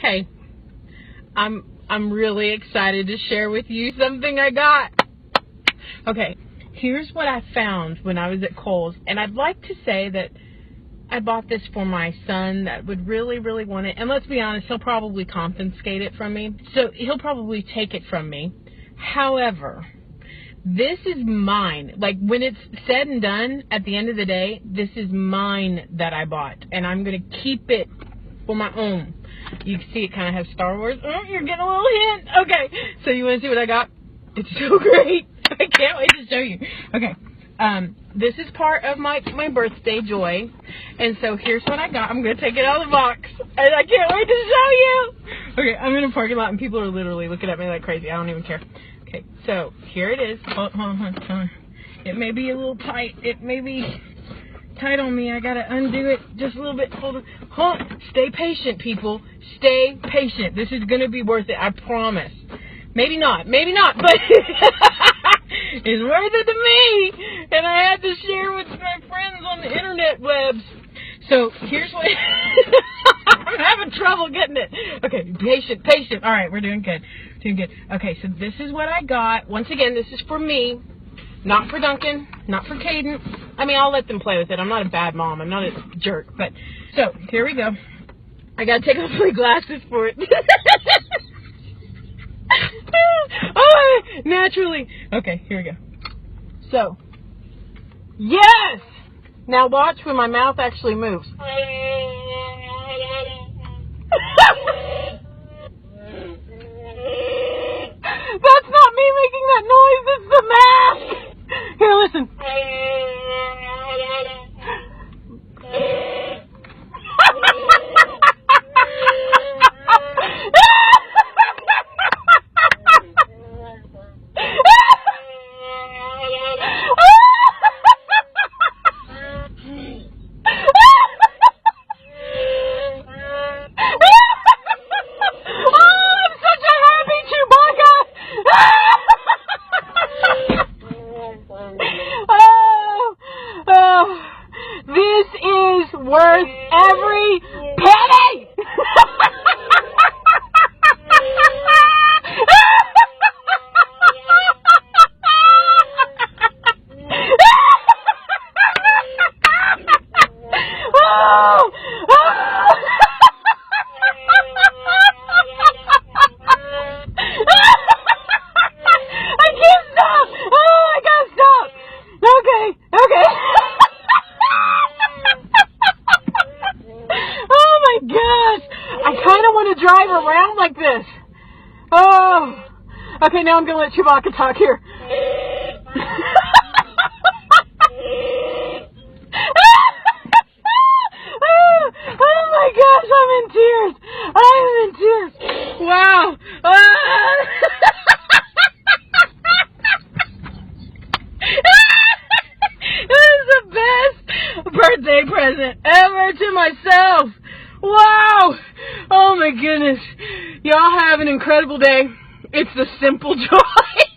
Hey, I'm really excited to share with you something I got. Okay, here's what I found when I was at Kohl's, and I'd like to say that I bought this for my son that would really, really want it. And let's be honest, he'll probably confiscate it from me. So he'll probably take it from me. However, this is mine. Like, when it's said and done, at the end of the day, this is mine that I bought. And I'm going to keep it for my own. You can see it kind of has Star Wars. Oh, you're getting a little hint. Okay, so you want to see what I got? It's so great. I can't wait to show you. Okay. This is part of my birthday joy, and so here's what I got. I'm going to take it out of the box, and I can't wait to show you. Okay, I'm in a parking lot, and people are literally looking at me like crazy. I don't even care. Okay, so here it is. Hold on. It may be a little tight. It may be tight on me. I got to undo it just a little bit. Hold on. Stay patient, people. Stay patient. This is going to be worth it. I promise. Maybe not, but it's worth it to me, and I had to share with my friends on the internet webs. So here's what I'm having trouble getting it. Okay, patient. All right, we're doing good. Okay, so this is what I got. Once again, this is for me, not for Duncan, not for Caden. I mean, I'll let them play with it. I'm not a bad mom. I'm not a jerk. But so here we go. I gotta take off my glasses for it. Oh, naturally. Okay, here we go. So, yes! Now watch when my mouth actually moves. That's not me making that noise, it's the mask! Here, listen. Worth every penny! I can't stop! Oh, I gotta stop! Okay. Gosh, I kind of want to drive around like this. Oh, okay, now I'm going to let Chewbacca talk here. Oh my gosh, I'm in tears. Wow. This is the best birthday present ever to myself. Wow! Oh my goodness. Y'all have an incredible day. It's the simple joy.